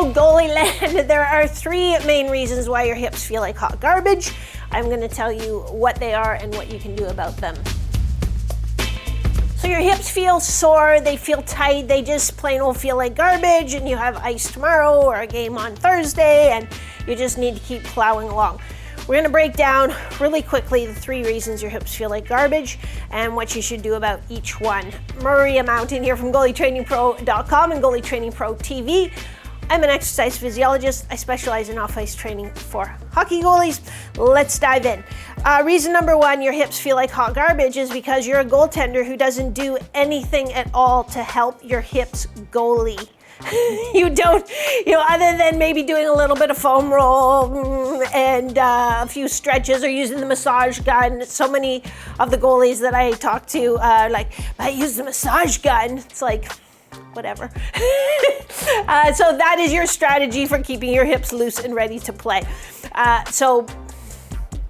So goalie land, there are 3 main reasons why your hips feel like hot garbage. I'm gonna tell you what they are and what you can do about them. So your hips feel sore, they feel tight, they just plain old feel like garbage, and you have ice tomorrow or a game on Thursday, and you just need to keep plowing along. We're gonna break down really quickly the 3 reasons your hips feel like garbage and what you should do about each one. Maria Mountain here from GoalieTrainingPro.com and Goalie Training Pro TV. I'm an exercise physiologist. I specialize in off-ice training for hockey goalies. Let's dive in. Reason number 1, your hips feel like hot garbage is because you're a goaltender who doesn't do anything at all to help your hips goalie. You don't, other than maybe doing a little bit of foam roll and a few stretches or using the massage gun. So many of the goalies that I talk to are like, I use the massage gun. It's like, whatever. So that is your strategy for keeping your hips loose and ready to play. So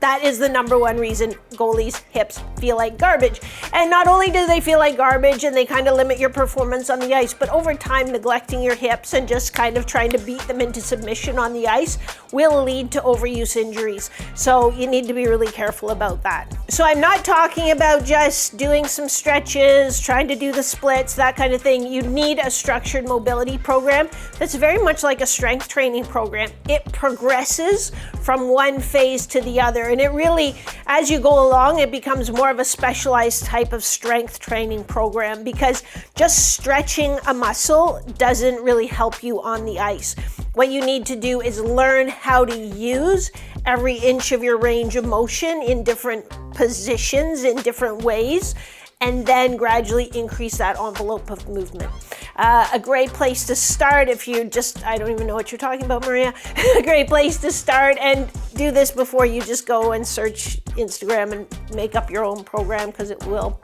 that is the number 1 reason goalies' hips feel like garbage. And not only do they feel like garbage and they kind of limit your performance on the ice, but over time, neglecting your hips and just kind of trying to beat them into submission on the ice will lead to overuse injuries. So you need to be really careful about that. So I'm not talking about just doing some stretches, trying to do the splits, that kind of thing. You need a structured mobility program that's very much like a strength training program. It progresses from one phase to the other. And it really, as you go along, it becomes more of a specialized type of strength training program because just stretching a muscle doesn't really help you on the ice. What you need to do is learn how to use every inch of your range of motion in different positions, in different ways, and then gradually increase that envelope of movement. A great place to start if you just, I don't even know what you're talking about, Maria. A great place to start, and do this before you just go and search Instagram and make up your own program, because it will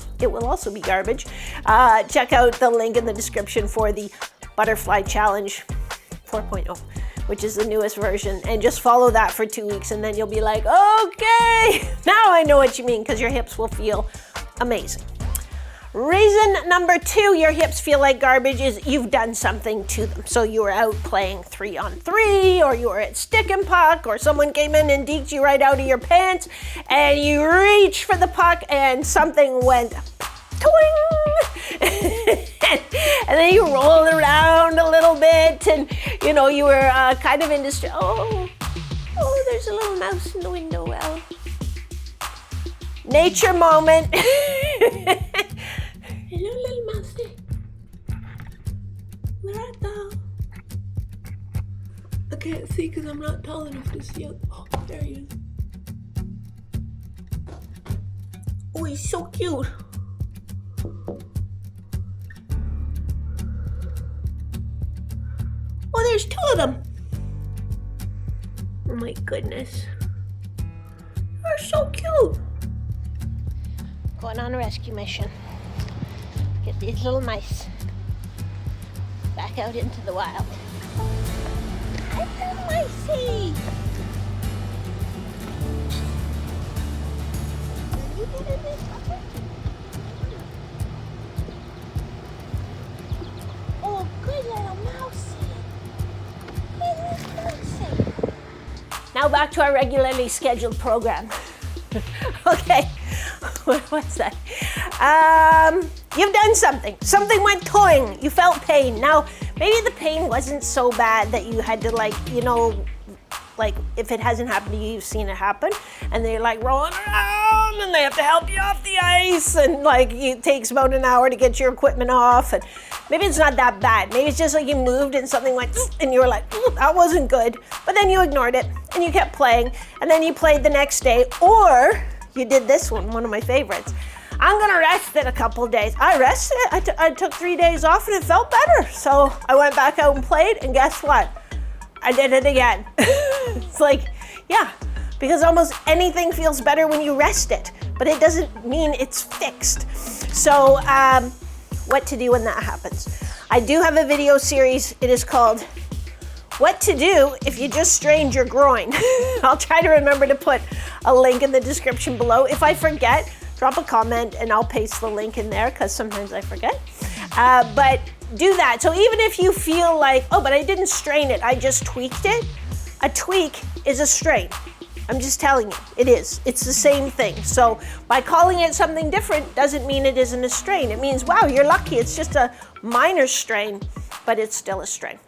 also be garbage. Check out the link in the description for the Butterfly Challenge 4.0, which is the newest version, and just follow that for 2 weeks, and then you'll be like, okay, now I know what you mean, because your hips will feel amazing. Reason number 2 your hips feel like garbage is you've done something to them. So you were out playing 3-on-3, or you were at stick and puck, or someone came in and deked you right out of your pants, and you reached for the puck and something went toing, and then you rolled around a little bit, and you were kind of in distress. Oh, there's a little mouse in the window. Well, nature moment. Hello, little mousey. Where art thou? I can't see because I'm not tall enough to see. Oh, there he is. Oh, he's so cute. Oh, there's 2 of them. Oh my goodness. You're so cute. Going on a rescue mission. Get these little mice back out into the wild. Hi, little micey. Will you get in this bucket? Oh, good little mousey. Hey, little mousey. Now back to our regularly scheduled program. Okay. What's that? You've done something. Something went toing. You felt pain. Now, maybe the pain wasn't so bad that you had to like if it hasn't happened to you, you've seen it happen, and they're like rolling around and they have to help you off the ice, and like it takes about an hour to get your equipment off, and maybe it's not that bad. Maybe it's just like you moved and something went and you were like, that wasn't good, but then you ignored it and you kept playing, and then you played the next day, or you did this one of my favorites. I'm gonna rest it a couple of days. I rested it. I took 3 days off and it felt better. So I went back out and played, and guess what? I did it again. It's like, yeah, because almost anything feels better when you rest it, but it doesn't mean it's fixed. So what to do when that happens. I do have a video series. It is called What to Do If You Just Strained Your Groin. I'll try to remember to put a link in the description below. If I forget, drop a comment and I'll paste the link in there, because sometimes I forget. But do that. So even if you feel like, oh, but I didn't strain it, I just tweaked it, a tweak is a strain. I'm just telling you, it is. It's the same thing. So by calling it something different doesn't mean it isn't a strain. It means, wow, you're lucky. It's just a minor strain, but it's still a strain.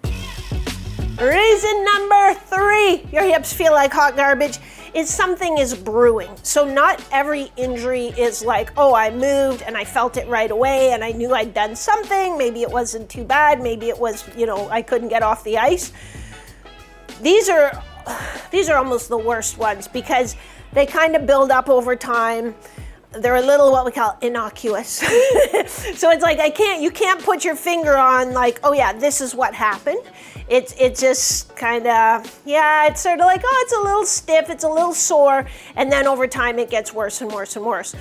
Reason number 3, your hips feel like hot garbage, is something is brewing. So not every injury is like, oh, I moved and I felt it right away and I knew I'd done something. Maybe it wasn't too bad. Maybe it was, I couldn't get off the ice. These are almost the worst ones because they kind of build up over time. They're a little what we call innocuous. So it's like you can't put your finger on like, oh yeah, this is what happened. It just kind of, yeah, it's sort of like, oh, it's a little stiff, it's a little sore, and then over time it gets worse and worse and worse.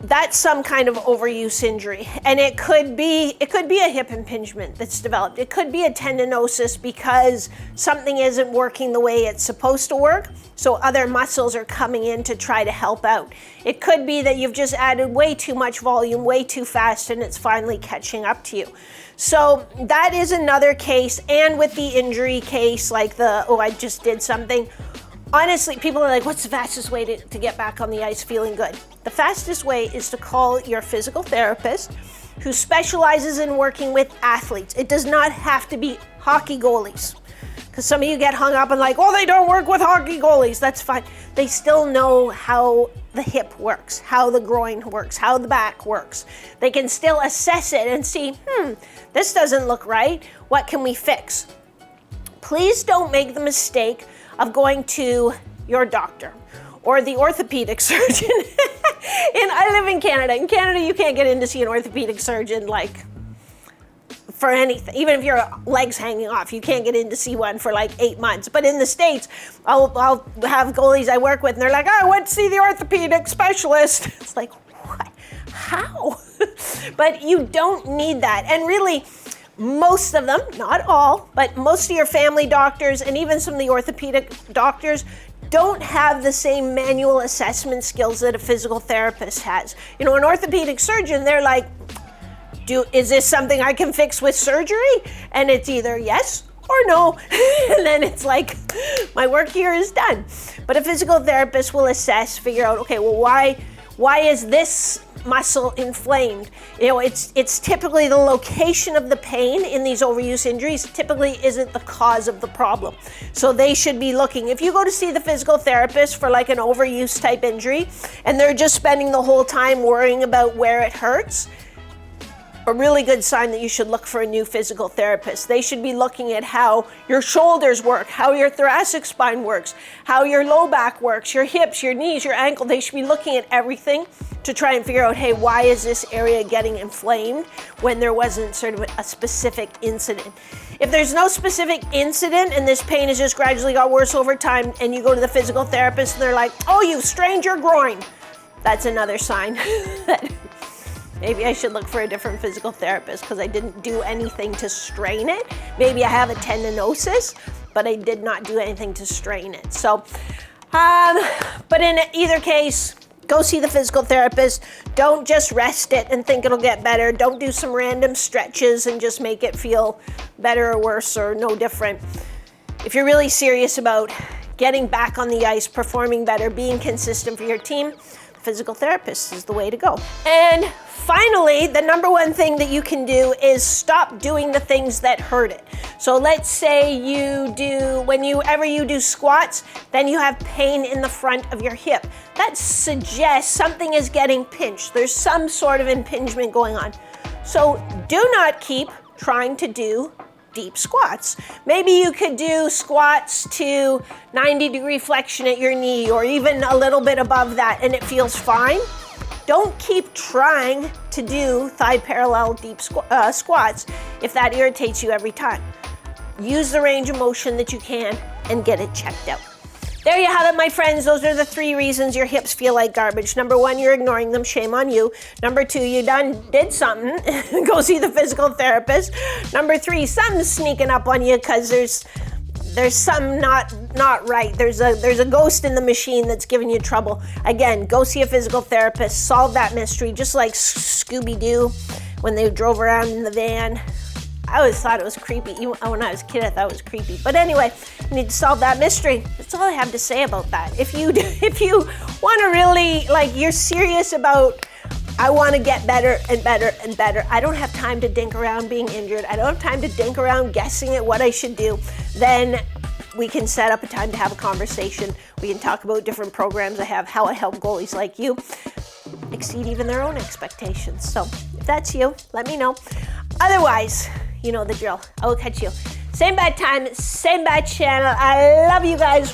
That's some kind of overuse injury. And it could be a hip impingement that's developed. It could be a tendinosis because something isn't working the way it's supposed to work. So other muscles are coming in to try to help out. It could be that you've just added way too much volume, way too fast, and it's finally catching up to you. So that is another case. And with the injury case, like I just did something. Honestly, people are like, what's the fastest way to get back on the ice feeling good? The fastest way is to call your physical therapist who specializes in working with athletes. It does not have to be hockey goalies. Because some of you get hung up and like, oh, they don't work with hockey goalies. That's fine. They still know how the hip works, how the groin works, how the back works. They can still assess it and see, this doesn't look right. What can we fix? Please don't make the mistake of going to your doctor or the orthopedic surgeon. And I live in Canada. In Canada, you can't get in to see an orthopedic surgeon like for anything. Even if your leg's hanging off, you can't get in to see one for like 8 months. But in the States, I'll have goalies I work with and they're like, oh, I went to see the orthopedic specialist. It's like, what? How? But you don't need that. And really, most of them, not all, but most of your family doctors and even some of the orthopedic doctors don't have the same manual assessment skills that a physical therapist has. An orthopedic surgeon, they're like, is this something I can fix with surgery? And it's either yes or no. And then it's like, my work here is done. But a physical therapist will assess, figure out, okay, well, why is this muscle inflamed? It's typically the location of the pain in these overuse injuries typically isn't the cause of the problem. So they should be looking. If you go to see the physical therapist for like an overuse type injury and they're just spending the whole time worrying about where it hurts, a really good sign that you should look for a new physical therapist. They should be looking at how your shoulders work, how your thoracic spine works, how your low back works, your hips, your knees, your ankle. They should be looking at everything to try and figure out, hey, why is this area getting inflamed when there wasn't sort of a specific incident? If there's no specific incident and this pain has just gradually got worse over time and you go to the physical therapist and they're like, oh, you strained your groin, that's another sign that maybe I should look for a different physical therapist because I didn't do anything to strain it. Maybe I have a tendinosis, but I did not do anything to strain it. So, but in either case, go see the physical therapist. Don't just rest it and think it'll get better. Don't do some random stretches and just make it feel better or worse or no different. If you're really serious about getting back on the ice, performing better, being consistent for your team, the physical therapist is the way to go. And finally, the number one thing that you can do is stop doing the things that hurt it. So let's say whenever you do squats, then you have pain in the front of your hip. That suggests something is getting pinched. There's some sort of impingement going on. So do not keep trying to do deep squats. Maybe you could do squats to 90-degree flexion at your knee or even a little bit above that and it feels fine. Don't keep trying to do thigh parallel deep squats if that irritates you every time. Use the range of motion that you can and get it checked out. There you have it, my friends. Those are the 3 reasons your hips feel like garbage. Number 1, you're ignoring them. Shame on you. Number 2, you did something. Go see the physical therapist. Number 3, something's sneaking up on you because there's some not right. There's a ghost in the machine that's giving you trouble. Again, go see a physical therapist. Solve that mystery, just like Scooby-Doo when they drove around in the van. I always thought it was creepy. Even when I was a kid, I thought it was creepy. But anyway, you need to solve that mystery. That's all I have to say about that. If you want to really, like, you're serious about, I want to get better and better and better. I don't have time to dink around being injured. I don't have time to dink around guessing at what I should do. Then we can set up a time to have a conversation. We can talk about different programs I have, how I help goalies like you exceed even their own expectations. So if that's you, let me know. Otherwise, you know the drill. I will catch you. Same bad time, same bad channel. I love you guys.